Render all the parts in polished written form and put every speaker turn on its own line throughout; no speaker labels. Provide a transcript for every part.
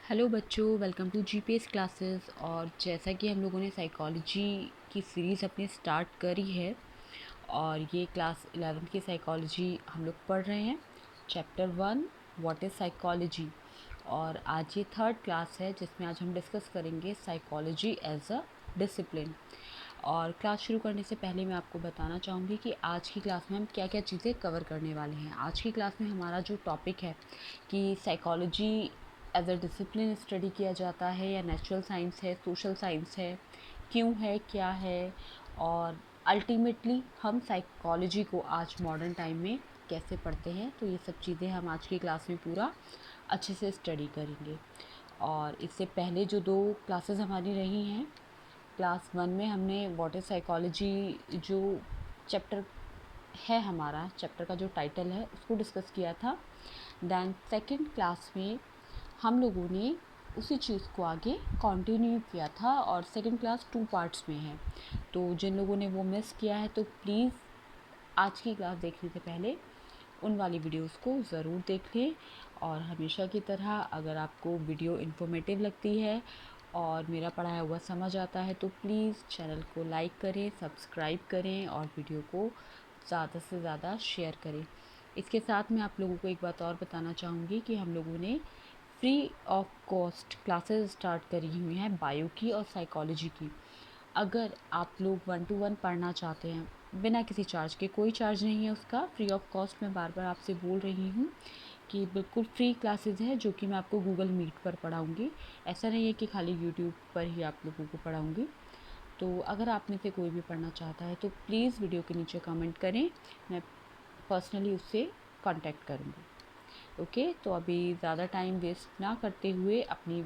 Hello बच्चों, welcome to GPS classes. और जैसा कि हम लोगों ने साइकोलॉजी की सीरीज़ अपनी स्टार्ट करी है और ये क्लास 11th की साइकोलॉजी हम लोग पढ़ रहे हैं। Chapter 1 what is psychology. और आज ये थर्ड क्लास है जिसमें आज हम डिस्कस करेंगे साइकोलॉजी एज अ डिसिप्लिन। और क्लास शुरू करने से पहले मैं आपको बताना चाहूँगी कि आज की क्लास में हम क्या क्या चीज़ें कवर करने वाले हैं। आज की क्लास में हमारा जो टॉपिक है कि psychology as a discipline study किया जाता है या नेचुरल साइंस है, सोशल साइंस है, क्यों है, क्या है, और अल्टीमेटली हम साइकोलॉजी को आज मॉडर्न टाइम में कैसे पढ़ते हैं। तो ये सब चीज़ें हम आज की क्लास में पूरा अच्छे से स्टडी करेंगे। और इससे पहले जो 2 क्लासेस हमारी रही हैं, क्लास 1 में हमने व्हाट इज़ साइकोलॉजी जो चैप्टर है, हमारा चैप्टर का जो टाइटल है उसको डिस्कस किया था। दैन सेकंड क्लास में हम लोगों ने उसी चीज़ को आगे कंटिन्यू किया था और सेकंड क्लास 2 पार्ट्स में है। तो जिन लोगों ने वो मिस किया है तो प्लीज़ आज की क्लास देखने से पहले उन वाली वीडियोस को ज़रूर देख लें। और हमेशा की तरह अगर आपको वीडियो इन्फॉर्मेटिव लगती है और मेरा पढ़ाया हुआ समझ आता है तो प्लीज़ चैनल को लाइक करें, सब्सक्राइब करें और वीडियो को ज़्यादा से ज़्यादा शेयर करें। इसके साथ मैं आप लोगों को एक बात और बताना चाहूँगी कि हम लोगों ने free of cost classes start करी हुई हैं बायो की और साइकोलॉजी की। अगर आप लोग 1 to 1 पढ़ना चाहते हैं बिना किसी चार्ज के, कोई चार्ज नहीं है उसका, फ्री ऑफ कॉस्ट मैं बार बार आपसे बोल रही हूँ कि बिल्कुल फ्री क्लासेस है जो कि मैं आपको गूगल मीट पर पढ़ाऊँगी। ऐसा नहीं है कि खाली यूट्यूब पर ही आप लोगों को पढ़ाऊँगी। तो अगर आप में से कोई भी पढ़ना चाहता है तो प्लीज़ वीडियो के नीचे कमेंट करें, मैं पर्सनली उससे कांटेक्ट करूँगी। ओके, तो अभी ज़्यादा टाइम वेस्ट ना करते हुए अपनी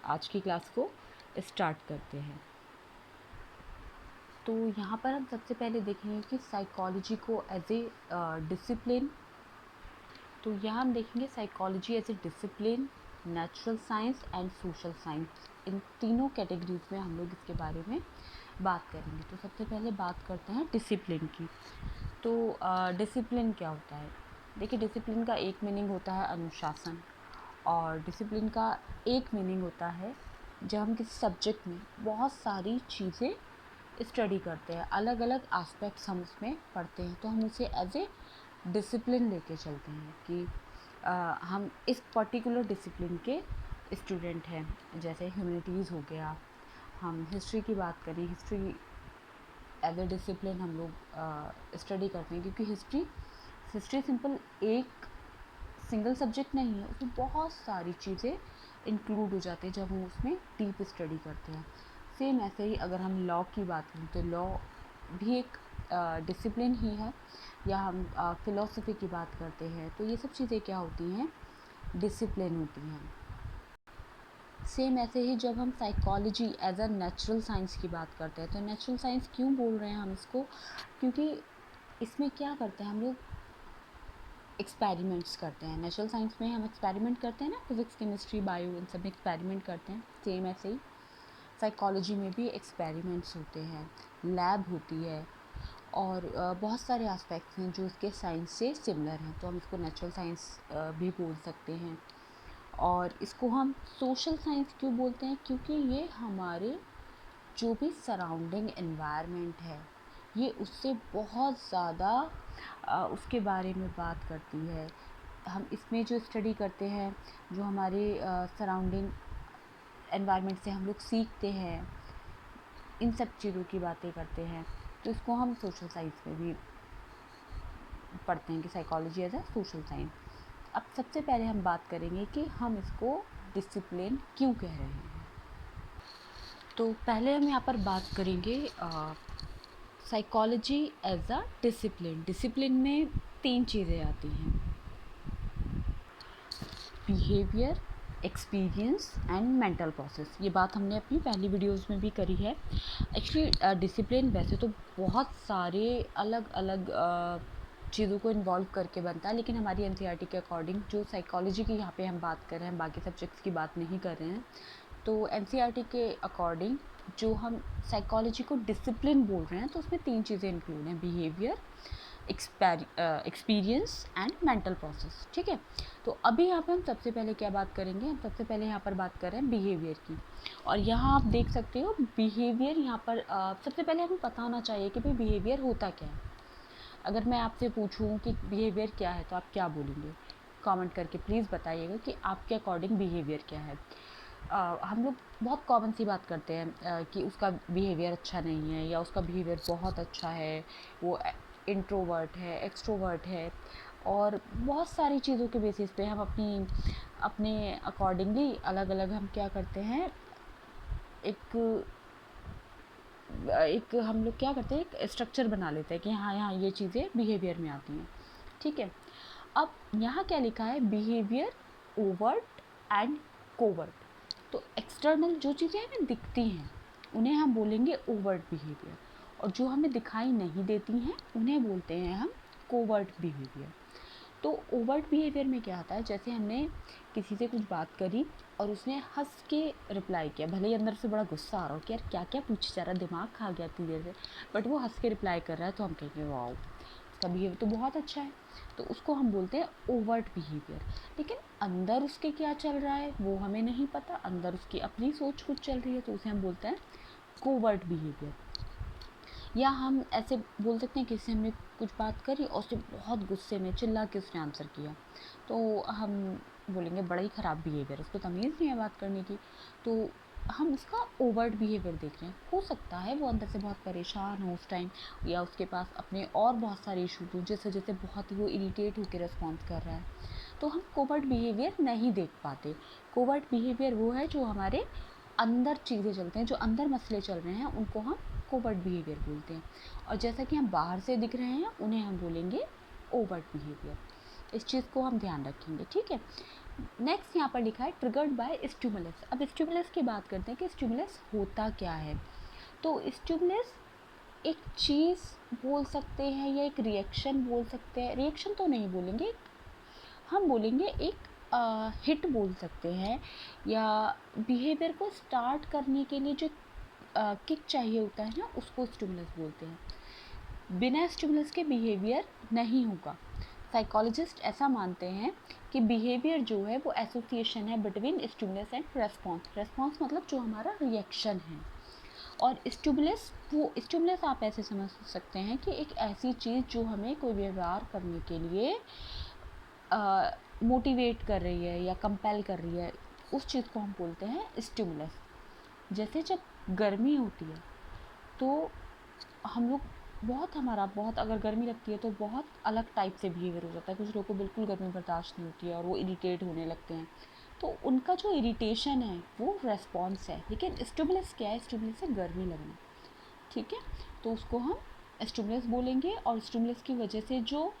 आज की क्लास को स्टार्ट करते हैं। तो यहाँ पर हम सबसे पहले देखेंगे कि साइकोलॉजी को एज ए डिसिप्लिन। तो यहाँ हम देखेंगे psychology as a discipline, natural science and social science, इन तीनों कैटेगरीज में हम लोग इसके बारे में बात करेंगे। तो सबसे पहले बात करते हैं डिसिप्लिन की। तो डिसिप्लिन क्या होता है? देखिए, डिसिप्लिन का एक मीनिंग होता है अनुशासन, और डिसिप्लिन का एक मीनिंग होता है जब हम किसी सब्जेक्ट में बहुत सारी चीज़ें स्टडी करते हैं, अलग अलग एस्पेक्ट्स हम उसमें पढ़ते हैं, तो हम उसे एज ए डिसिप्लिन लेके चलते हैं कि हम इस पर्टिकुलर डिसिप्लिन के स्टूडेंट हैं। जैसे ह्यूमैनिटीज़ हो गया, हम हिस्ट्री की बात करें, हिस्ट्री एज ए डिसिप्लिन हम लोग स्टडी करते हैं, क्योंकि हिस्ट्री सिंपल एक सिंगल सब्जेक्ट नहीं है, उसमें बहुत सारी चीज़ें इंक्लूड हो जाती हैं जब हम उसमें डीप स्टडी करते हैं। सेम ऐसे ही अगर हम लॉ की बात करें तो लॉ भी एक डिसिप्लिन ही है, या हम फ़िलॉसफी की बात करते हैं तो ये सब चीज़ें क्या होती हैं, डिसिप्लिन होती हैं। सेम ऐसे ही जब हम psychology as a natural science की बात करते हैं, तो नेचुरल साइंस क्यों बोल रहे हैं हम इसको, क्योंकि इसमें क्या करते हैं हम लोग, एक्सपेरिमेंट्स करते हैं। नेचुरल साइंस में हम एक्सपेरिमेंट करते हैं ना, फिज़िक्स, केमिस्ट्री, बायो, इन सब में एक्सपेरिमेंट करते हैं। सेम ऐसे ही साइकोलॉजी में भी एक्सपेरिमेंट्स होते हैं, लैब होती है, और बहुत सारे एस्पेक्ट्स हैं जो इसके साइंस से सिमिलर हैं, तो हम इसको नेचुरल साइंस भी बोल सकते हैं। और इसको हम सोशल साइंस क्यों बोलते हैं, क्योंकि ये हमारे जो भी सराउंडिंग एनवायरनमेंट है ये उससे बहुत ज़्यादा उसके बारे में बात करती है। हम इसमें जो स्टडी करते हैं, जो हमारे सराउंडिंग एनवायरनमेंट से हम लोग सीखते हैं, इन सब चीज़ों की बातें करते हैं, तो इसको हम सोशल साइंस में भी पढ़ते हैं कि psychology as a social science. अब सबसे पहले हम बात करेंगे कि हम इसको डिसिप्लिन क्यों कह रहे हैं। तो पहले हम यहाँ पर बात करेंगे psychology as a discipline. Discipline में 3 चीज़ें आती हैं, behaviour, experience and mental process. ये बात हमने अपनी पहली वीडियोस में भी करी है। एक्चुअली डिसिप्लिन वैसे तो बहुत सारे अलग अलग चीज़ों को इन्वॉल्व करके बनता है, लेकिन हमारी एनसीईआरटी के अकॉर्डिंग जो साइकोलॉजी की यहाँ पे हम बात कर रहे हैं, बाकी सब्जेक्ट्स की बात नहीं कर रहे हैं, तो एनसीईआरटी के अकॉर्डिंग जो हम साइकोलॉजी को डिसिप्लिन बोल रहे हैं तो उसमें 3 चीज़ें इंक्लूड हैं, behaviour, experience and mental process. ठीक है, तो अभी यहाँ पे हम सबसे पहले क्या बात करेंगे, हम सबसे पहले यहाँ पर बात कर रहे हैं बिहेवियर की। और यहाँ आप देख सकते हो बिहेवियर यहाँ पर सबसे पहले हमें पता होना चाहिए कि भाई बिहेवियर होता क्या है। अगर मैं आपसे पूछूं कि बिहेवियर क्या है तो आप क्या बोलेंगे? कमेंट करके प्लीज़ बताइएगा कि आपके अकॉर्डिंग बिहेवियर क्या है। हम लोग बहुत कॉमन सी बात करते हैं कि उसका बिहेवियर अच्छा नहीं है या उसका बिहेवियर बहुत अच्छा है, वो इंट्रोवर्ट है, एक्सट्रोवर्ट है, और बहुत सारी चीज़ों के बेसिस पे हम अपने अकॉर्डिंगली अलग अलग हम क्या करते हैं, एक हम लोग क्या करते हैं, एक स्ट्रक्चर बना लेते हैं कि हाँ यहाँ ये चीज़ें बिहेवियर में आती हैं। ठीक है, अब यहाँ क्या लिखा है, बिहेवियर ओवर्ट एंड कोवर्ट। तो एक्सटर्नल जो चीज़ें हमें दिखती हैं उन्हें हम बोलेंगे ओवर्ट बिहेवियर, और जो हमें दिखाई नहीं देती हैं उन्हें बोलते हैं हम कोवर्ट बिहेवियर। तो ओवर्ट बिहेवियर में क्या आता है, जैसे हमने किसी से कुछ बात करी और उसने हंस के रिप्लाई किया, भले ही अंदर से बड़ा गुस्सा आ रहा हो कि यार क्या क्या पूछे जा रहा है, दिमाग खा गया इतनी देर से, बट वो हंस के रिप्लाई कर रहा है तो हम कहेंगे वाओ उसका बिहेवियर तो बहुत अच्छा है। तो उसको हम बोलते हैं ओवर्ट बिहेवियर। लेकिन अंदर उसके क्या चल रहा है वो हमें नहीं पता, अंदर उसकी अपनी सोच कुछ चल रही है, तो उसे हम बोलते हैं कोवर्ट बिहेवियर। या हम ऐसे बोल सकते हैं कि इससे हमने कुछ बात करी और उसने बहुत गुस्से में चिल्ला के उसने आंसर किया, तो हम बोलेंगे बड़ा ही ख़राब बिहेवियर, उसको तमीज़ नहीं है बात करने की। तो हम उसका ओवर्ट बिहेवियर देख रहे हैं। हो सकता है वो अंदर से बहुत परेशान हो उस टाइम, या उसके पास अपने और बहुत सारे इशू हो, जिस वजह से बहुत ही वो इरिटेट होकर रिस्पॉन्स कर रहा है, तो हम कोवर्ट बिहेवियर नहीं देख पाते। कोवर्ट बिहेवियर वो है जो हमारे अंदर चीज़ें चलते हैं, जो अंदर मसले चल रहे हैं उनको हम कोवर्ट बिहेवियर बोलते हैं, और जैसा कि हम बाहर से दिख रहे हैं उन्हें हम बोलेंगे ओवर्ट बिहेवियर। इस चीज़ को हम ध्यान रखेंगे। ठीक है, नेक्स्ट यहाँ पर लिखा है ट्रिगर्ड बाय स्टिमुलस। अब स्टिमुलस की बात करते हैं कि स्टिमुलस होता क्या है। तो स्टिमुलस एक चीज़ बोल सकते हैं या एक रिएक्शन बोल सकते हैं, रिएक्शन तो नहीं बोलेंगे, हम बोलेंगे एक हिट बोल सकते हैं, या बिहेवियर को स्टार्ट करने के लिए जो किक चाहिए होता है ना, उसको स्टिमुलस बोलते हैं। बिना स्टिमुलस के बिहेवियर नहीं होगा। साइकोलॉजिस्ट ऐसा मानते हैं कि बिहेवियर जो है वो एसोसिएशन है between stimulus and response. Response मतलब जो हमारा रिएक्शन है, और स्टिमुलस वो स्टिमुलस आप ऐसे समझ सकते हैं कि एक ऐसी चीज़ जो हमें कोई व्यवहार करने के लिए मोटिवेट कर रही है या कंपेल कर रही है, उस चीज़ को हम बोलते हैं स्टिमुलस। जैसे जब गर्मी होती है तो हम लोग बहुत अगर गर्मी लगती है तो बहुत अलग टाइप से बिहेवियर हो जाता है। कुछ लोगों को बिल्कुल गर्मी बर्दाश्त नहीं होती है और वो इरिटेट होने लगते हैं, तो उनका जो इरिटेशन है वो रेस्पॉन्स है। लेकिन स्टिमुलस क्या है, स्टिमुलस है गर्मी लगना। ठीक है, तो उसको हम स्टिमुलस बोलेंगे, और स्टिमुलस की वजह से जो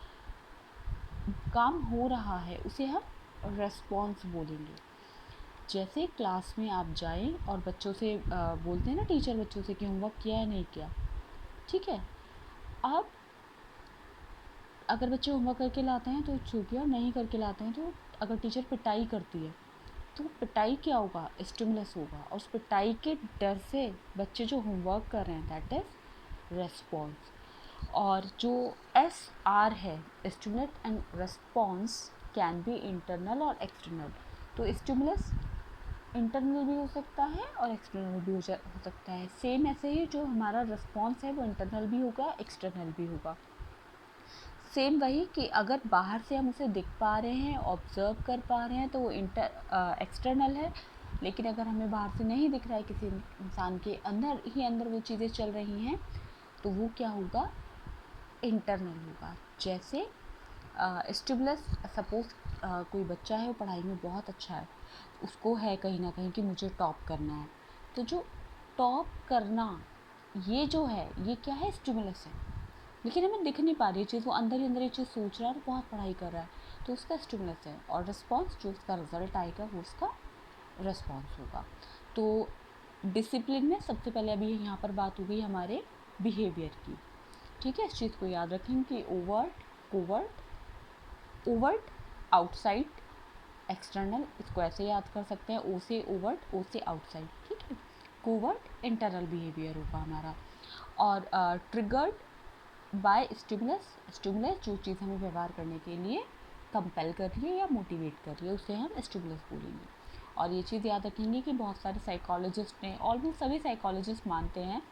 काम हो रहा है उसे हम रेस्पॉन्स बोलेंगे। जैसे क्लास में आप जाएं और बच्चों से बोलते हैं ना टीचर बच्चों से कि होमवर्क किया है नहीं किया। ठीक है, अब अगर बच्चे होमवर्क करके लाते हैं तो ठीक है, और नहीं करके लाते हैं तो अगर टीचर पिटाई करती है तो पिटाई क्या होगा, स्टिमुलस होगा, और उस पिटाई के डर से बच्चे जो होमवर्क कर रहे हैं दैट इज़ रेस्पॉन्स। और जो SR है, stimulate and response, can be internal और एक्सटर्नल। तो स्टिमुलस इंटरनल भी हो सकता है और एक्सटर्नल भी हो सकता है। सेम ऐसे ही जो हमारा रिस्पॉन्स है वो इंटरनल भी होगा, एक्सटर्नल भी होगा। सेम वही कि अगर बाहर से हम उसे दिख पा रहे हैं, ऑब्ज़र्व कर पा रहे हैं, तो वो एक्सटर्नल है। लेकिन अगर हमें बाहर से नहीं दिख रहा है, किसी इंसान के अंदर ही अंदर वो चीज़ें चल रही हैं, तो वो क्या होगा, इंटरनल होगा। जैसे स्टिमुलस, सपोज़ कोई बच्चा है वो पढ़ाई में बहुत अच्छा है, उसको है कहीं ना कहीं कि मुझे टॉप करना है, तो जो टॉप करना ये जो है ये क्या है, स्टिमुलस है। लेकिन हमें दिख नहीं पा रही है चीज़, वो अंदर ही अंदर ये चीज़ सोच रहा है और बहुत पढ़ाई कर रहा है, तो उसका स्टिमुलस है। और रिस्पॉन्स जो उसका रिजल्ट आएगा वो उसका रिस्पॉन्स होगा। तो डिसिप्लिन में सबसे पहले अभी यहाँ पर बात हो गई हमारे बिहेवियर की। ठीक है, इस चीज़ को याद रखें कि overt, covert, overt outside, external, इसको ऐसे याद कर सकते हैं, ओ से ओवर्ट, ओ से आउटसाइड। ठीक है, कोवर्ट इंटरनल बिहेवियर होगा हमारा, और ट्रिगर्ड बाय स्टिमुलस जो चीज़ हमें व्यवहार करने के लिए कंपेल कर रही है या मोटिवेट कर रही है, उसे हम स्टिमुलस बोलेंगे। और ये चीज़ याद रखेंगे कि बहुत सारे साइकोलॉजिस्ट ने, ऑलमोस्ट सभी साइकोलॉजिस्ट मानते हैं,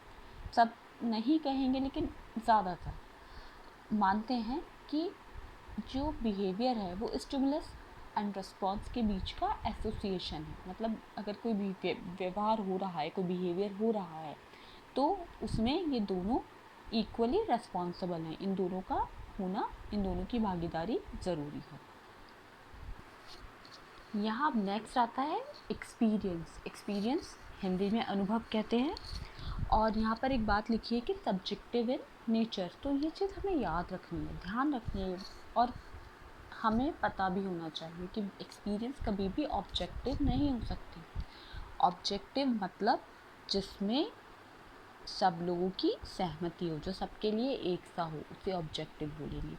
सब नहीं कहेंगे लेकिन ज़्यादातर मानते हैं कि जो बिहेवियर है वो स्टिमुलस एंड रिस्पॉन्स के बीच का एसोसिएशन है। मतलब अगर कोई भी व्यवहार हो रहा है, कोई बिहेवियर हो रहा है, तो उसमें ये दोनों इक्वली रेस्पॉन्सिबल हैं। इन दोनों का होना, इन दोनों की भागीदारी ज़रूरी है। यहाँ अब नेक्स्ट आता है एक्सपीरियंस। एक्सपीरियंस हिंदी में अनुभव कहते हैं। और यहाँ पर एक बात लिखी है कि सब्जेक्टिव इन नेचर। तो ये चीज़ हमें याद रखनी है, ध्यान रखनी है, और हमें पता भी होना चाहिए कि एक्सपीरियंस कभी भी ऑब्जेक्टिव नहीं हो सकती। ऑब्जेक्टिव मतलब जिसमें सब लोगों की सहमति हो, जो सबके लिए एक सा हो, उसे ऑब्जेक्टिव बोलेंगे।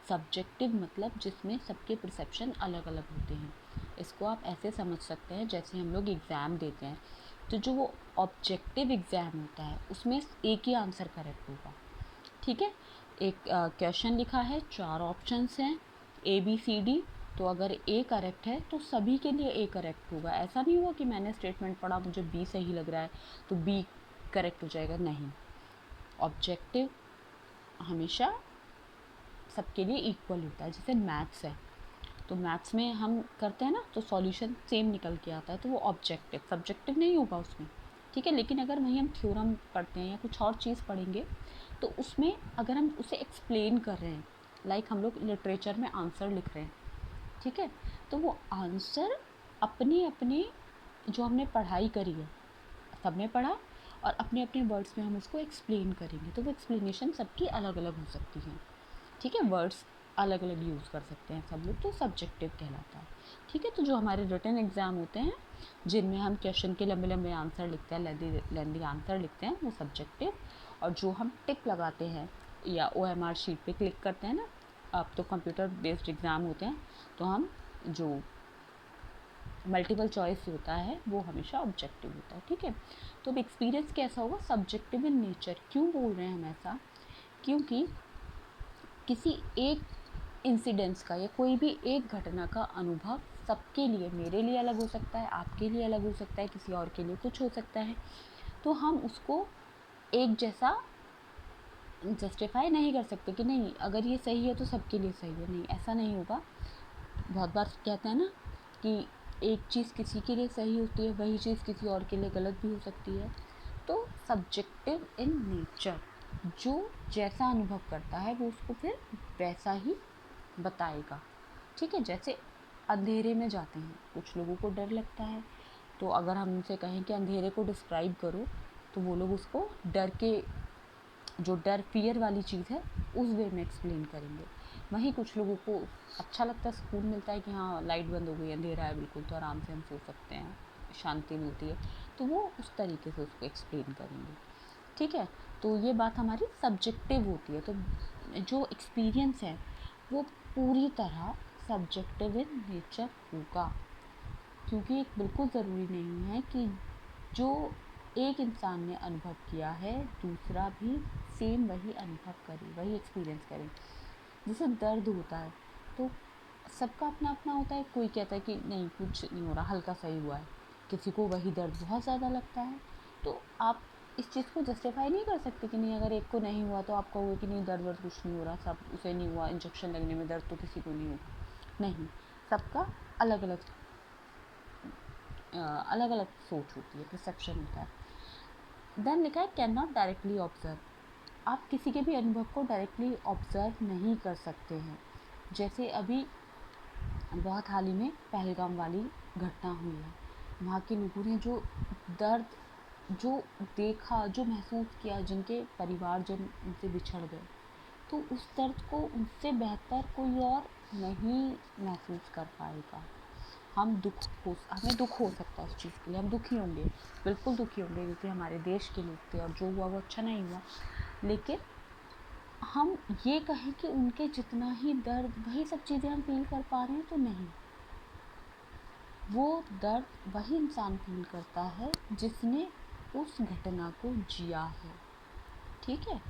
सब्जेक्टिव मतलब जिसमें सबके परसेप्शन अलग अलग होते हैं। इसको आप ऐसे समझ सकते हैं जैसे हम लोग एग्ज़ाम देते हैं, तो जो वो ऑब्जेक्टिव एग्ज़ाम होता है उसमें एक ही आंसर करेक्ट होगा। ठीक है, एक क्वेश्चन लिखा है, 4 ऑप्शंस हैं ABCD, तो अगर A करेक्ट है तो सभी के लिए A करेक्ट होगा। ऐसा नहीं हुआ कि मैंने स्टेटमेंट पढ़ा, मुझे B सही लग रहा है तो B करेक्ट हो जाएगा, नहीं। ऑब्जेक्टिव हमेशा सबके लिए इक्वल होता है। जैसे मैथ्स है, तो मैथ्स में हम करते हैं ना, तो सॉल्यूशन सेम निकल के आता है, तो वो ऑब्जेक्टिव, सब्जेक्टिव नहीं होगा उसमें। ठीक है, लेकिन अगर वहीं हम थ्योरम पढ़ते हैं या कुछ और चीज़ पढ़ेंगे, तो उसमें अगर हम उसे एक्सप्लेन कर रहे हैं, लाइक हम लोग लिटरेचर में आंसर लिख रहे हैं, ठीक है, तो वो आंसर अपने अपने जो हमने पढ़ाई करी है, सबने पढ़ा, और अपने अपने वर्ड्स में हम उसको एक्सप्लेन करेंगे, तो वो एक्सप्लेनेशन सबकी अलग अलग हो सकती है। ठीक है, वर्ड्स अलग अलग यूज़ कर सकते हैं सब लोग, तो सब्जेक्टिव कहलाता है। ठीक है, तो जो हमारे रिटन एग्ज़ाम होते हैं जिनमें हम क्वेश्चन के लंबे लंबे आंसर लिखते हैं, लेंदी आंसर लिखते हैं, वो सब्जेक्टिव। और जो हम टिक लगाते हैं या OMR शीट पे क्लिक करते हैं ना, अब तो कंप्यूटर बेस्ड एग्ज़ाम होते हैं, तो हम जो मल्टीपल चॉइस होता है वो हमेशा ऑब्जेक्टिव होता है। ठीक है, तो अब एक्सपीरियंस कैसा होगा, सब्जेक्टिव इन नेचर। क्यों बोल रहे हैं हम ऐसा, क्योंकि किसी एक इंसिडेंट्स का या कोई भी एक घटना का अनुभव सबके लिए, मेरे लिए अलग हो सकता है, आपके लिए अलग हो सकता है, किसी और के लिए कुछ हो सकता है, तो हम उसको एक जैसा जस्टिफाई नहीं कर सकते कि नहीं अगर ये सही है तो सबके लिए सही है। नहीं, ऐसा नहीं होगा। बहुत बार कहते हैं ना कि एक चीज़ किसी के लिए सही होती है, वही चीज़ किसी और के लिए गलत भी हो सकती है। तो सब्जेक्टिव इन नेचर, जो जैसा अनुभव करता है वो उसको फिर वैसा ही बताएगा। ठीक है, जैसे अंधेरे में जाते हैं, कुछ लोगों को डर लगता है, तो अगर हम उनसे कहें कि अंधेरे को डिस्क्राइब करो, तो वो लोग उसको डर के, जो डर फियर वाली चीज़ है, उस वे में एक्सप्लेन करेंगे। वहीं कुछ लोगों को अच्छा लगता है, सुकून मिलता है कि हाँ लाइट बंद हो गई, अंधेरा है बिल्कुल, तो आराम से हम सो सकते हैं, शांति मिलती है, तो वो उस तरीके से उसको एक्सप्लेन करेंगे। ठीक है, तो ये बात हमारी सब्जेक्टिव होती है। तो जो एक्सपीरियंस है वो पूरी तरह सब्जेक्टिव इन नेचर होगा, क्योंकि एक बिल्कुल ज़रूरी नहीं है कि जो एक इंसान ने अनुभव किया है दूसरा भी सेम वही अनुभव करे, वही एक्सपीरियंस करे। जैसे दर्द होता है तो सबका अपना अपना होता है, कोई कहता है कि नहीं कुछ नहीं हो रहा, हल्का सही हुआ है, किसी को वही दर्द बहुत ज़्यादा लगता है। तो आप इस चीज़ को जस्टिफाई नहीं कर सकते कि नहीं अगर एक को नहीं हुआ तो आप कहोगे कि नहीं दर्द वर्द कुछ नहीं हो रहा, सब उसे नहीं हुआ, इंजेक्शन लगने में दर्द तो किसी को नहीं होगा। नहीं, सबका अलग अलग अलग अलग सोच होती है, परसेप्शन होता है। देन लिखा है कैन नॉट डायरेक्टली ऑब्जर्व। आप किसी के भी अनुभव को डायरेक्टली ऑब्जर्व नहीं कर सकते हैं। जैसे अभी बहुत हाल ही में पहलगाम वाली घटना हुई है, वहाँ के लोगों ने जो दर्द जो देखा, जो महसूस किया, जिनके परिवारजन उनसे बिछड़ गए, तो उस दर्द को उनसे बेहतर कोई और नहीं महसूस कर पाएगा। हमें दुख हो सकता है उस चीज़ के लिए, हम दुखी होंगे, बिल्कुल दुखी होंगे, क्योंकि हमारे देश के लोग थे और जो हुआ वो अच्छा नहीं हुआ। लेकिन हम ये कहें कि उनके जितना ही दर्द वही सब चीज़ें हम फील कर पा रहे हैं, तो नहीं। वो दर्द वही इंसान फील करता है जिसने उस घटना को जिया है। ठीक है,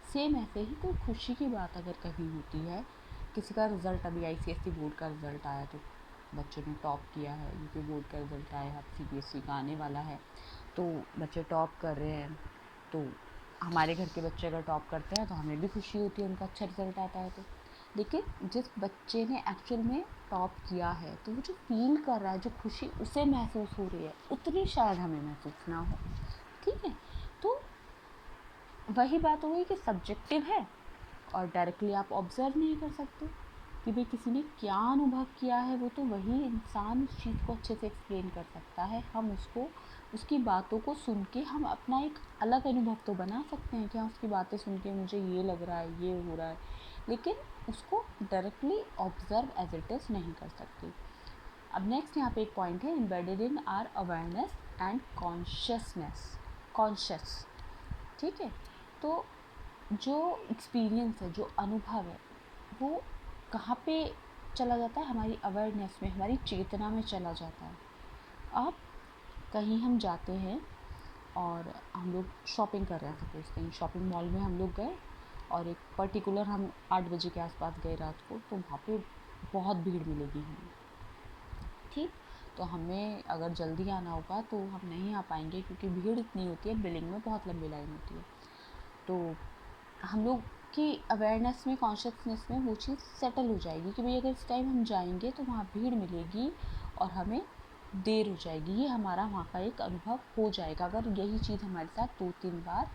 सेम ऐसे ही कोई खुशी की बात अगर कहीं होती है, किसी का रिज़ल्ट अभी ICSE बोर्ड का रिज़ल्ट आया तो बच्चों ने टॉप किया है, यूपी बोर्ड का रिज़ल्ट आया, अब CBSE का आने वाला है, तो बच्चे टॉप कर रहे हैं, तो हमारे घर के बच्चे अगर टॉप करते हैं तो हमें भी खुशी होती है, उनका अच्छा रिज़ल्ट आता है तो। लेकिन जिस बच्चे ने एक्चुअल में टॉप किया है, तो वो जो फील कर रहा है, जो खुशी उसे महसूस हो रही है, उतनी शायद हमें महसूस ना हो। ठीक है, तो वही बात हो गई कि सब्जेक्टिव है और डायरेक्टली आप ऑब्ज़र्व नहीं कर सकते कि भाई किसी ने क्या अनुभव किया है। वो तो वही इंसान उस चीज़ को अच्छे से एक्सप्लेन कर सकता है। हम उसको, उसकी बातों को सुन के हम अपना एक अलग अनुभव तो बना सकते हैं कि हाँ, उसकी बातें सुन के मुझे ये लग रहा है, ये हो रहा है, लेकिन उसको directly observe as it is नहीं कर सकते। अब नेक्स्ट यहाँ पे एक पॉइंट है, embedded in are awareness and consciousness. Conscious, ठीक है, तो जो एक्सपीरियंस है, जो अनुभव है, वो कहाँ पे चला जाता है? हमारी अवेयरनेस में, हमारी चेतना में चला जाता है। अब कहीं हम जाते हैं और हम लोग शॉपिंग कर रहे हैं, सपोज़ कहीं शॉपिंग मॉल में हम लोग गए और एक पर्टिकुलर हम 8 बजे के आसपास गए रात को, तो वहाँ पे बहुत भीड़ मिलेगी हमें, ठीक? तो हमें अगर जल्दी आना होगा तो हम नहीं आ पाएंगे क्योंकि भीड़ इतनी होती है, बिलिंग में बहुत लंबी लाइन होती है। तो हम लोग की अवेयरनेस में, कॉन्शियसनेस में वो चीज़ सेटल हो जाएगी कि भाई अगर इस टाइम हम जाएंगे तो वहाँ भीड़ मिलेगी और हमें देर हो जाएगी। ये हमारा वहाँ का एक अनुभव हो जाएगा अगर यही चीज़ हमारे साथ 2-3 बार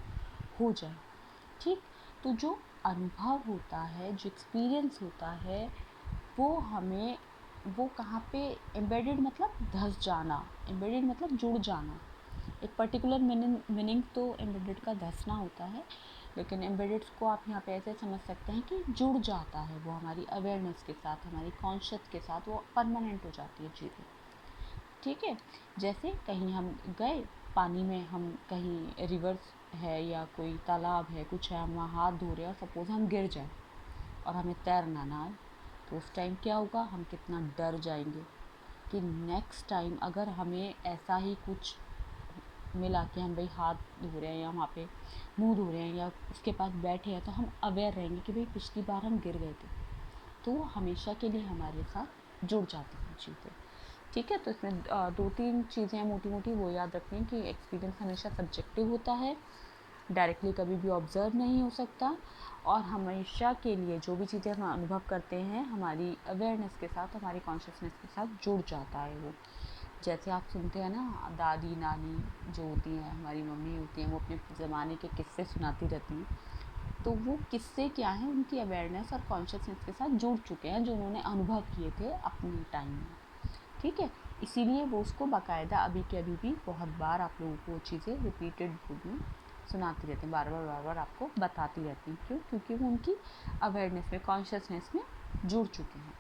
हो जाए, ठीक? तो जो अनुभव होता है, जो एक्सपीरियंस होता है, वो हमें, वो कहाँ पे एम्बेडेड मतलब धँस जाना, एम्बेडेड मतलब जुड़ जाना। एक पर्टिकुलर मीनिंग तो एम्बेडेड का धंसना होता है, लेकिन एम्बेडेड को आप यहाँ पे ऐसे समझ सकते हैं कि जुड़ जाता है वो हमारी अवेयरनेस के साथ, हमारी कॉन्शियस के साथ, वो परमानेंट हो जाती है चीज़ें, ठीक है। जैसे कहीं हम गए पानी में, हम कहीं रिवर्स है या कोई तालाब है, कुछ है, हम वहाँ हाथ धो रहे हैं और सपोज़ हम गिर जाएं और हमें तैरना ना आए, तो उस टाइम क्या होगा? हम कितना डर जाएंगे कि नेक्स्ट टाइम अगर हमें ऐसा ही कुछ मिला कि हम भाई हाथ धो रहे हैं या वहाँ पे मुंह धो रहे हैं या उसके पास बैठे हैं, तो हम अवेयर रहेंगे कि भाई पिछली बार हम गिर गए थे, तो वो हमेशा के लिए हमारे साथ जुड़ जाती हैं चीज़ें, ठीक है। तो इसमें 2-3 चीज़ें हैं मोटी मोटी, वो याद रखें कि एक्सपीरियंस हमेशा सब्जेक्टिव होता है, डायरेक्टली कभी भी ऑब्ज़र्व नहीं हो सकता, और हमेशा के लिए जो भी चीज़ें हम अनुभव करते हैं हमारी अवेयरनेस के साथ, हमारी कॉन्शियसनेस के साथ जुड़ जाता है वो। जैसे आप सुनते हैं ना, दादी नानी जो होती हैं, हमारी मम्मी होती हैं, वो अपने ज़माने के किस्से सुनाती रहती हैं, तो वो किस्से क्या हैं? उनकी अवेयरनेस और कॉन्शियसनेस के साथ जुड़ चुके हैं, जो उन्होंने अनुभव किए थे अपने टाइम में, ठीक है। इसीलिए वो उसको बाकायदा अभी के अभी भी बहुत बार आप लोगों को वो चीज़ें रिपीटेड में सुनाती रहती हैं, बार बार आपको बताती रहती हैं। क्यों? क्योंकि वो उनकी अवेयरनेस में, कॉन्शियसनेस में जुड़ चुके हैं।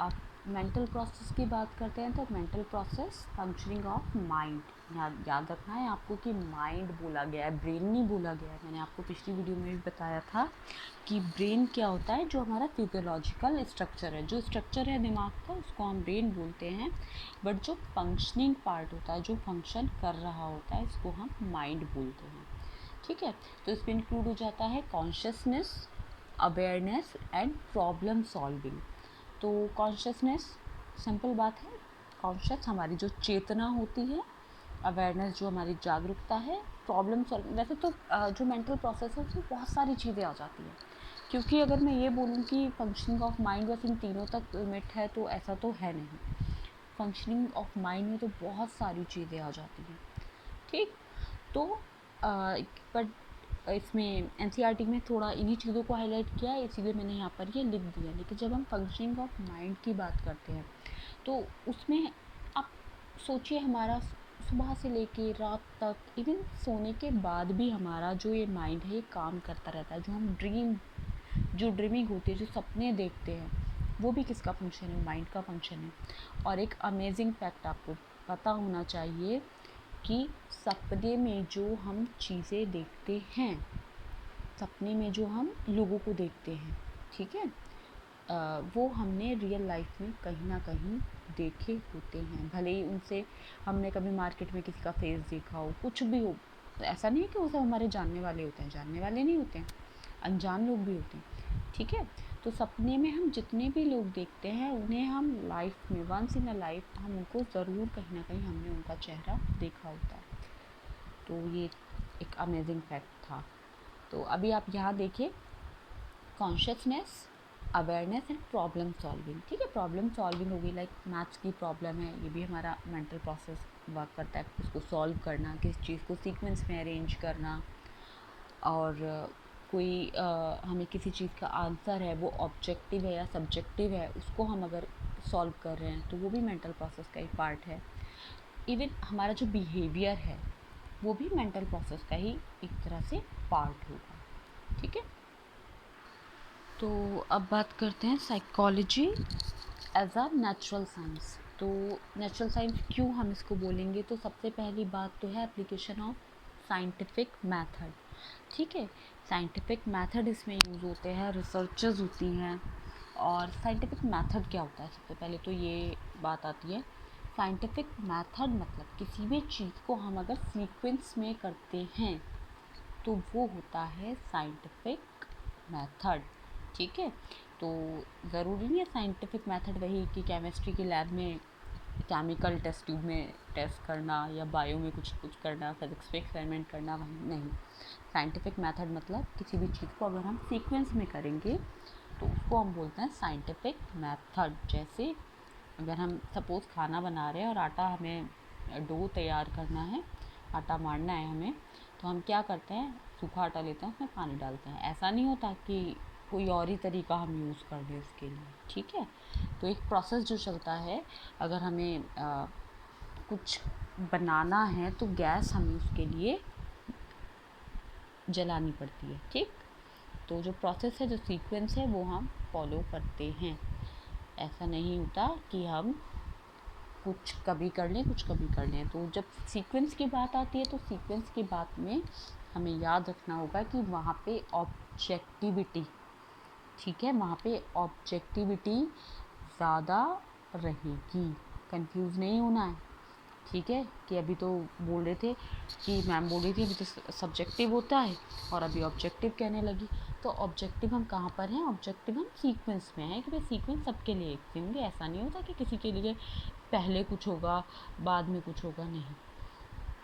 अब मेंटल प्रोसेस की बात करते हैं, तो mental process functioning of mind. याद रखना है आपको कि माइंड बोला गया है, ब्रेन नहीं बोला गया है। मैंने आपको पिछली वीडियो में भी बताया था कि ब्रेन क्या होता है, जो हमारा फिजियोलॉजिकल स्ट्रक्चर है, जो स्ट्रक्चर है दिमाग का, उसको हम ब्रेन बोलते हैं। बट जो फंक्शनिंग पार्ट होता है, जो फंक्शन कर रहा होता है, इसको हम माइंड बोलते हैं, ठीक है। तो इसमें इंक्लूड हो जाता है consciousness, awareness and problem solving. तो कॉन्शियसनेस, सिंपल बात है, कॉन्शियस हमारी जो चेतना होती है, अवेयरनेस जो हमारी जागरूकता है, प्रॉब्लम सॉल्व। वैसे तो जो मेंटल प्रोसेस है उसमें बहुत सारी चीज़ें आ जाती हैं, क्योंकि अगर मैं ये बोलूँ कि फंक्शनिंग ऑफ माइंड बस इन तीनों तक लिमिट है, तो ऐसा तो है नहीं। फंक्शनिंग ऑफ माइंड में तो बहुत सारी चीज़ें आ जाती हैं, ठीक। तो बट इसमें एनसीईआरटी में थोड़ा इन्हीं चीज़ों को हाईलाइट किया है, इसीलिए मैंने यहाँ पर ये लिख दिया। लेकिन जब हम फंक्शनिंग ऑफ माइंड की बात करते हैं, तो उसमें आप सोचिए, हमारा सुबह से लेके रात तक, इवन सोने के बाद भी हमारा जो ये माइंड है ये काम करता रहता है। जो हम जो ड्रीमिंग होती है, जो सपने देखते हैं, वो भी किसका फंक्शन है? माइंड का फंक्शन है। और एक अमेजिंग फैक्ट आपको पता होना चाहिए कि सपने में जो हम चीज़ें देखते हैं, सपने में जो हम लोगों को देखते हैं, ठीक है, वो हमने रियल लाइफ में कहीं ना कहीं देखे होते हैं। भले ही उनसे हमने कभी मार्केट में किसी का फेस देखा हो, कुछ भी हो, तो ऐसा नहीं है कि वो सब हमारे जानने वाले होते हैं, जानने वाले नहीं होते हैं, अनजान लोग भी होते हैं, ठीक है। तो सपने में हम जितने भी लोग देखते हैं उन्हें हम लाइफ में वंस इन अ लाइफ हम उनको ज़रूर कहीं ना कहीं हमने उनका चेहरा देखा होता है। तो ये एक अमेजिंग फैक्ट था। तो अभी आप यहाँ देखिए, consciousness, awareness and problem solving, ठीक है। प्रॉब्लम सॉल्विंग होगी, लाइक मैथ्स की प्रॉब्लम है, ये भी हमारा मेंटल प्रोसेस वर्क करता है, उसको सॉल्व करना, किसी चीज़ को सीक्वेंस में अरेंज करना। और कोई हमें किसी चीज़ का आंसर है वो ऑब्जेक्टिव है या सब्जेक्टिव है, उसको हम अगर सॉल्व कर रहे हैं तो वो भी मेंटल प्रोसेस का ही पार्ट है। इवन हमारा जो बिहेवियर है वो भी मेंटल प्रोसेस का ही एक तरह से पार्ट होगा, ठीक है। तो अब बात करते हैं psychology as a natural science. तो नेचुरल साइंस क्यों हम इसको बोलेंगे, तो सबसे पहली बात तो है एप्लीकेशन ऑफ साइंटिफिक मेथड, ठीक है। साइंटिफिक मेथड इसमें यूज़ होते हैं, रिसर्चेस होती हैं। और साइंटिफिक मेथड क्या होता है, सबसे पहले तो ये बात आती है। साइंटिफिक मेथड मतलब किसी भी चीज़ को हम अगर सीक्वेंस में करते हैं तो वो होता है साइंटिफिक मेथड, ठीक है। तो ज़रूरी नहीं है साइंटिफिक मेथड वही कि केमिस्ट्री की लैब में केमिकल टेस्ट ट्यूब में टेस्ट करना या बायो में कुछ कुछ करना, फिजिक्स में एक्सपेरिमेंट करना, वही नहीं। साइंटिफिक मेथड मतलब किसी भी चीज़ को अगर हम सीक्वेंस में करेंगे तो उसको हम बोलते हैं साइंटिफिक मेथड। जैसे अगर हम सपोज़ खाना बना रहे हैं और आटा हमें डो तैयार करना है, आटा मारना है हमें, तो हम क्या करते हैं, सूखा आटा लेते हैं, उसमें पानी डालते हैं। ऐसा नहीं होता कि कोई और ही तरीका हम यूज़ कर दें उसके लिए, ठीक है। तो एक प्रोसेस जो चलता है, अगर हमें कुछ बनाना है तो गैस हमें उसके लिए जलानी पड़ती है, ठीक। तो जो प्रोसेस है, जो सीक्वेंस है, वो हम फॉलो करते हैं। ऐसा नहीं होता कि हम कुछ कभी कर लें, कुछ कभी कर लें। तो जब सीक्वेंस की बात आती है तो सीक्वेंस की बात में हमें याद रखना होगा कि वहाँ पे ऑब्जेक्टिविटी, ठीक है, वहाँ पे ऑब्जेक्टिविटी ज़्यादा रहेगी। कंफ्यूज नहीं होना है, ठीक है। कि अभी तो बोल रहे थे कि मैम बोल रही थी अभी तो सब्जेक्टिव होता है और अभी ऑब्जेक्टिव कहने लगी। तो ऑब्जेक्टिव हम कहाँ पर हैं, ऑब्जेक्टिव हम सीक्वेंस में हैं कि भाई सीक्वेंस सबके लिए एक से होंगे। ऐसा नहीं होता कि किसी के लिए पहले कुछ होगा बाद में कुछ होगा, नहीं,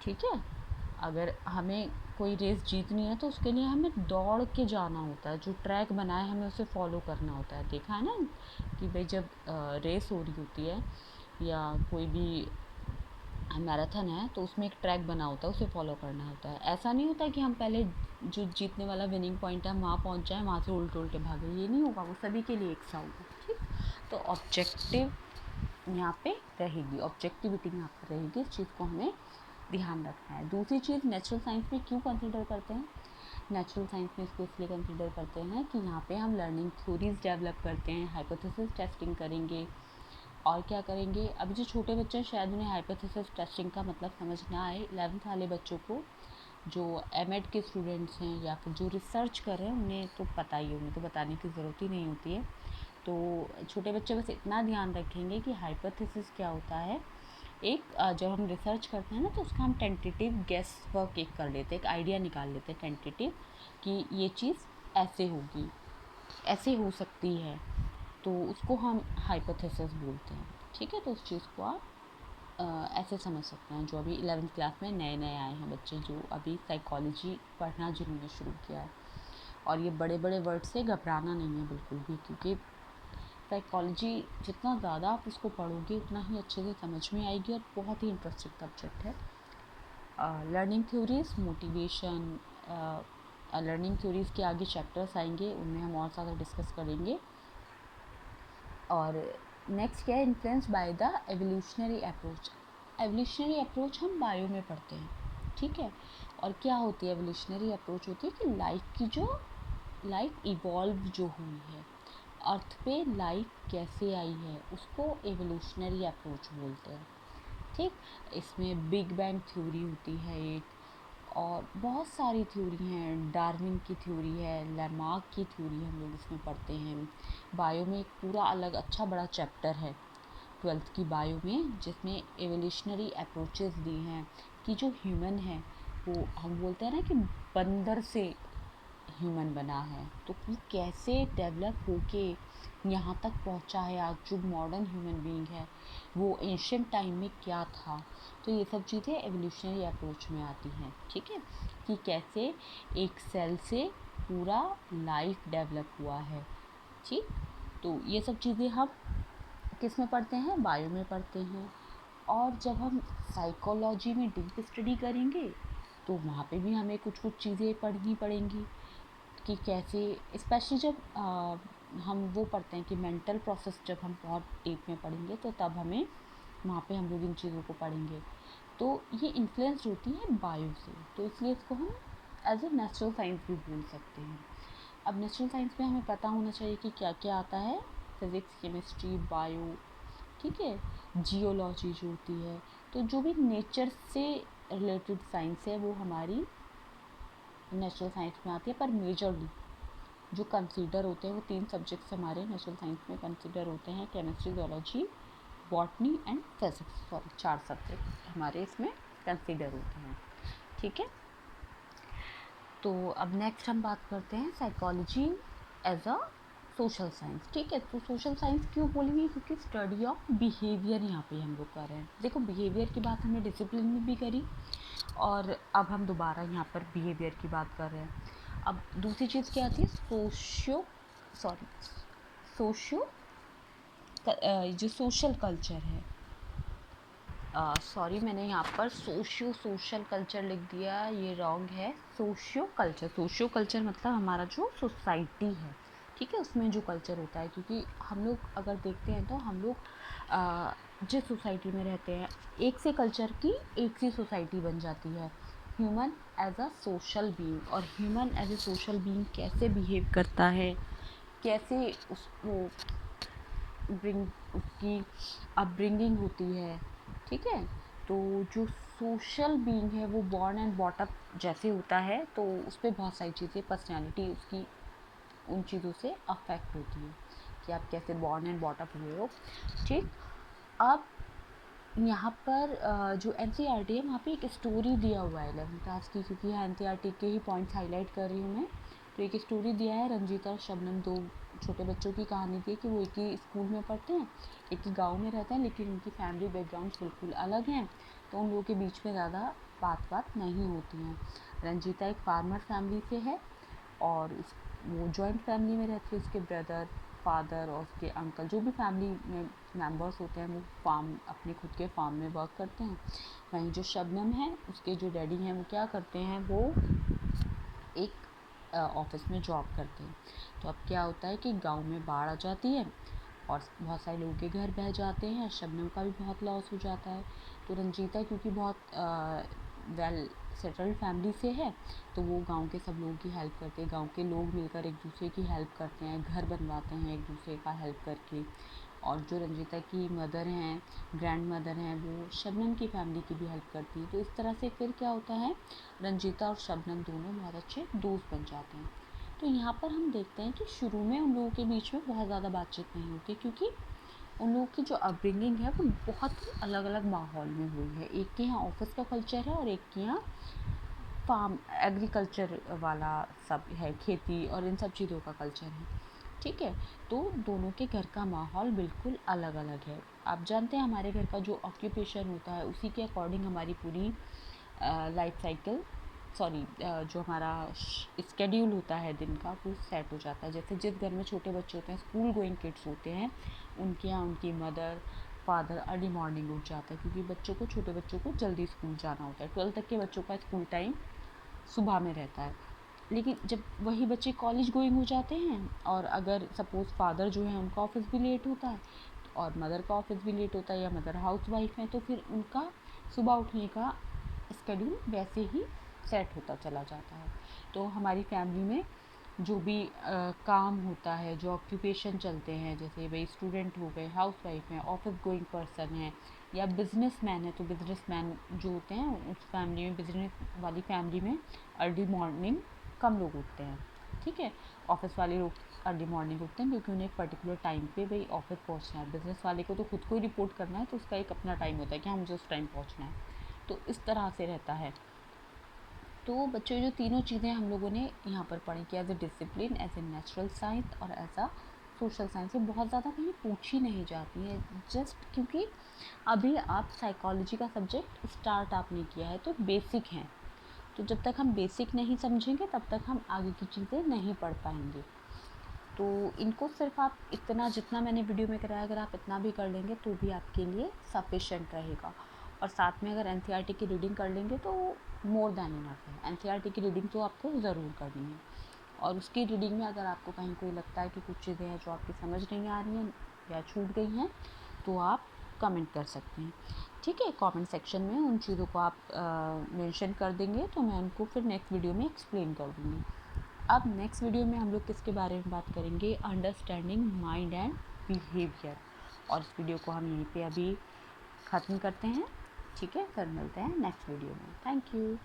ठीक है। अगर हमें कोई रेस जीतनी है तो उसके लिए हमें दौड़ के जाना होता है, जो ट्रैक बना है हमें उसे फॉलो करना होता है। देखा है ना कि भाई जब रेस हो रही होती है या कोई भी मैराथन है तो उसमें एक ट्रैक बना होता है, उसे फॉलो करना होता है। ऐसा नहीं होता कि हम पहले जो जीतने वाला विनिंग पॉइंट है हम वहाँ पहुँच जाएँ, वहाँ से उल्टे उल्टे भागे, ये नहीं होगा, वो सभी के लिए एक सा होगा, ठीक। तो ऑब्जेक्टिव यहाँ पे रहेगी, ऑब्जेक्टिविटी यहाँ पर रहेगी, इस चीज़ को हमें ध्यान रखना है। दूसरी चीज़, नेचुरल साइंस में क्यों कंसिडर करते हैं, नेचुरल साइंस में इसको इसलिए कंसिडर करते हैं कि यहाँ पे हम लर्निंग थ्योरीज डेवलप करते हैं, हाइपोथेसिस टेस्टिंग करेंगे और क्या करेंगे। अभी जो छोटे बच्चे हैं शायद उन्हें हाइपोथेसिस टेस्टिंग का मतलब समझ ना आए, 11th वाले बच्चों को, जो एमएड के स्टूडेंट्स हैं या फिर जो रिसर्च कर रहे हैं उन्हें तो पता ही है, उन्हें तो बताने की ज़रूरत ही नहीं होती है। तो छोटे बच्चे बस इतना ध्यान रखेंगे कि हाइपोथेसिस क्या होता है। एक जब हम रिसर्च करते हैं ना तो उसका हम टेंटेटिव गेस वर्क एक कर लेते हैं, एक आइडिया निकाल लेते हैं टेंटेटिव कि ये चीज़ ऐसे होगी, ऐसे हो सकती है, तो उसको हम हाइपोथेसिस बोलते हैं, ठीक है। तो उस चीज़ को आप ऐसे समझ सकते हैं। जो अभी 11th क्लास में नए नए आए हैं बच्चे, जो अभी साइकोलॉजी पढ़ना जिन्होंने शुरू किया है, और ये बड़े बड़े वर्ड से घबराना नहीं है बिल्कुल भी, क्योंकि साइकोलॉजी जितना ज़्यादा आप उसको पढ़ोगे उतना ही अच्छे से समझ में आएगी और बहुत ही इंटरेस्टिंग सब्जेक्ट है। Learning theories, motivation, learning theories के आगे चैप्टर्स आएंगे, उनमें हम और ज़्यादा डिस्कस करेंगे। और नेक्स्ट क्या है, influence by the evolutionary approach. Evolutionary approach हम बायो में पढ़ते हैं, ठीक है। और क्या होती है एवोल्यूशनरी अप्रोच, होती है कि लाइफ इवॉल्व जो हुई है, अर्थ पे लाइफ कैसे आई है, उसको एवोल्यूशनरी अप्रोच बोलते हैं, ठीक। इसमें बिग बैंग थ्योरी होती है एक, और बहुत सारी थ्योरी हैं, डार्विन की थ्योरी है, लैमार्क की थ्योरी हम लोग इसमें पढ़ते हैं। बायो में एक पूरा अलग अच्छा बड़ा चैप्टर है 12th की बायो में, जिसमें एवोल्यूशनरी अप्रोचेस दी हैं कि जो ह्यूमन है वो हम बोलते हैं ना कि बंदर से ह्यूमन बना है, तो वो कैसे डेवलप होके यहाँ तक पहुँचा है आज जो मॉडर्न ह्यूमन बीइंग है, वो एंशियंट टाइम में क्या था। तो ये सब चीज़ें एवोल्यूशनरी अप्रोच में आती हैं, ठीक है, कि कैसे एक सेल से पूरा लाइफ डेवलप हुआ है, ठीक। तो ये सब चीज़ें हम किस में पढ़ते हैं, बायो में पढ़ते हैं। और जब हम साइकोलॉजी में डीप स्टडी करेंगे तो वहाँ पे भी हमें कुछ कुछ चीज़ें पढ़नी पड़ेंगी कि कैसे, स्पेशली जब हम वो पढ़ते हैं कि मेंटल प्रोसेस जब हम बहुत डीप में पढ़ेंगे तो तब हमें वहाँ पे हम लोग इन चीज़ों को पढ़ेंगे। तो ये इन्फ्लुएंस होती है बायो से, तो इसलिए इसको हम एज ए नेचुरल साइंस भी बोल सकते हैं। अब नेचुरल साइंस में हमें पता होना चाहिए कि क्या क्या आता है, फिज़िक्स, केमिस्ट्री, बायो, ठीक है, जियोलॉजी जो होती है। तो जो भी नेचर से रिलेटेड साइंस है वो हमारी नेचुरल साइंस में आती है, पर मेजरली जो कंसीडर होते हैं वो 3 सब्जेक्ट्स हमारे नेचुरल साइंस में कंसीडर होते हैं, chemistry, zoology, botany and physics, sorry 4 subject हमारे इसमें कंसीडर होते हैं, ठीक है। तो अब नेक्स्ट हम बात करते हैं psychology as a social science, ठीक है। तो सोशल साइंस क्यों बोलेंगे, क्योंकि स्टडी ऑफ बिहेवियर यहाँ पे हम लोग कर रहे हैं। देखो बिहेवियर की बात हमने डिसिप्लिन में भी करी और अब हम दोबारा यहाँ पर बिहेवियर की बात कर रहे हैं। अब दूसरी चीज़ क्या आती है, सोशियो जो सोशल कल्चर है, सॉरी मैंने यहाँ पर सोशल कल्चर लिख दिया, ये रॉन्ग है। सोशियो कल्चर मतलब हमारा जो सोसाइटी है, ठीक है, उसमें जो कल्चर होता है। क्योंकि हम लोग अगर देखते हैं तो हम लोग जिस सोसाइटी में रहते हैं, एक से कल्चर की एक सी सोसाइटी बन जाती है। Human as a social being, और human as a social being कैसे बिहेव करता है, कैसे उसको उसकी अपब्रिंगिंग होती है, ठीक है। तो जो सोशल बीइंग है वो बॉर्न एंड बॉटअप जैसे होता है, तो उस पर बहुत सारी चीज़ें, पर्सनैलिटी उसकी उन चीज़ों से अफेक्ट होती है कि आप कैसे बॉर्न एंड बॉटअप हुए हो, ठीक। अब यहाँ पर जो NCERT है वहाँ पे एक स्टोरी दिया हुआ है 11th क्लास की, क्योंकि यहाँ NCERT के ही पॉइंट्स हाईलाइट कर रही हूँ मैं। तो एक स्टोरी दिया है, रंजीता और शबनम, 2 छोटे बच्चों की कहानी दी है कि वो एक ही स्कूल में पढ़ते हैं, एक ही गांव में रहते हैं, लेकिन उनकी फैमिली बैकग्राउंड्स बिल्कुल अलग हैं, तो उन लोगों के बीच में ज़्यादा बात नहीं होती हैं। रंजीता एक फार्मर फैमिली से है और वो जॉइंट फैमिली में रहती है, उसके ब्रदर, फादर और उसके अंकल, जो भी फैमिली में मेंबर्स होते हैं वो अपने खुद के फार्म में वर्क करते हैं। वहीं जो शबनम है, उसके जो डैडी हैं वो क्या करते हैं, वो एक ऑफिस में जॉब करते हैं। तो अब क्या होता है कि गांव में बाढ़ आ जाती है और बहुत सारे लोगों के घर बह जाते हैं, शबनम का भी बहुत लॉस हो जाता है। तो रंजीता क्योंकि बहुत वेल सेटल्ड फैमिली से है, तो वो गांव के सब लोगों की हेल्प करते हैं, गांव के लोग मिलकर एक दूसरे की हेल्प करते हैं, घर बनवाते हैं एक दूसरे का हेल्प करके। और जो रंजीता की मदर हैं, ग्रैंड मदर हैं, वो शबनम की फैमिली की भी हेल्प करती हैं। तो इस तरह से फिर क्या होता है, रंजीता और शबनम दोनों बहुत अच्छे दोस्त बन जाते हैं। तो यहाँ पर हम देखते हैं कि शुरू में उन लोगों के बीच में बहुत ज़्यादा बातचीत नहीं होती, क्योंकि उन लोगों की जो अपब्रिंगिंग है वो बहुत ही अलग अलग माहौल में हुई है। एक के यहाँ ऑफिस का कल्चर है और एक के यहाँ फार्म एग्रीकल्चर वाला सब है, खेती और इन सब चीज़ों का कल्चर है, ठीक है। तो दोनों के घर का माहौल बिल्कुल अलग अलग है। आप जानते हैं हमारे घर का जो ऑक्यूपेशन होता है उसी के अकॉर्डिंग हमारी पूरी लाइफ साइकिल, जो हमारा स्केड्यूल होता है दिन का, वो सेट हो जाता है। जैसे जिस घर में छोटे बच्चे होते हैं, स्कूल गोइंग किड्स होते हैं, उनके यहाँ उनकी मदर फादर अर्ली मॉर्निंग उठ जाता है, क्योंकि छोटे बच्चों को जल्दी स्कूल जाना होता है। 12 तक के बच्चों का स्कूल टाइम सुबह में रहता है। लेकिन जब वही बच्चे कॉलेज गोइंग हो जाते हैं और अगर सपोज़ फादर जो है उनका ऑफिस भी लेट होता है और मदर का ऑफिस भी लेट होता है, या मदर हाउस वाइफ है, तो फिर उनका सुबह उठने का स्केड्यूल वैसे ही सेट होता चला जाता है। तो हमारी फैमिली में जो भी काम होता है, जो ऑक्यूपेशन चलते हैं, जैसे भाई स्टूडेंट हो गए, हाउस वाइफ हैं, ऑफिस गोइंग पर्सन है, या बिजनेसमैन है, तो बिजनेसमैन जो होते हैं उस फैमिली में, बिजनेस वाली फैमिली में अर्ली मॉर्निंग कम लोग उठते हैं, ठीक है। ऑफिस वाले लोग अर्ली मॉर्निंग उठते हैं क्योंकि उन्हें एक पर्टिकुलर टाइम पे भाई ऑफिस पहुंचना है। बिजनेस वाले को तो खुद को ही रिपोर्ट करना है, तो उसका एक अपना टाइम होता है कि हाँ मुझे उस टाइम पहुंचना है। तो इस तरह से रहता है। तो बच्चों जो तीनों चीज़ें हम लोगों ने यहाँ पर पढ़ी कि as a discipline, as a natural science और एज अ सोशल साइंस, ये बहुत ज़्यादा कहीं पूछी नहीं जाती है, जस्ट क्योंकि अभी आप साइकोलॉजी का सब्जेक्ट स्टार्ट आपने किया है, तो बेसिक हैं। तो जब तक हम बेसिक नहीं समझेंगे तब तक हम आगे की चीज़ें नहीं पढ़ पाएंगे। तो इनको सिर्फ आप इतना, जितना मैंने वीडियो में कराया, अगर आप इतना भी कर लेंगे तो भी आपके लिए सफिशेंट रहेगा। और साथ में अगर एनसीईआरटी की रीडिंग कर लेंगे तो मोर देन इनफ है। एनसीईआरटी की रीडिंग तो आपको ज़रूर करनी है, और उसकी रीडिंग में अगर आपको कहीं कोई लगता है कि कुछ चीज़ें हैं जो आपकी समझ नहीं आ रही हैं या छूट गई हैं, तो आप कमेंट कर सकते हैं। ठीक है, कमेंट सेक्शन में उन चीज़ों को आप मेंशन कर देंगे तो मैं उनको फिर नेक्स्ट वीडियो में एक्सप्लेन कर दूँगी। अब नेक्स्ट वीडियो में हम लोग किसके बारे में बात करेंगे, अंडरस्टैंडिंग माइंड एंड बिहेवियर। और इस वीडियो को हम यहीं पे अभी ख़त्म करते हैं। ठीक है, फिर मिलते हैं नेक्स्ट वीडियो में। Thank you.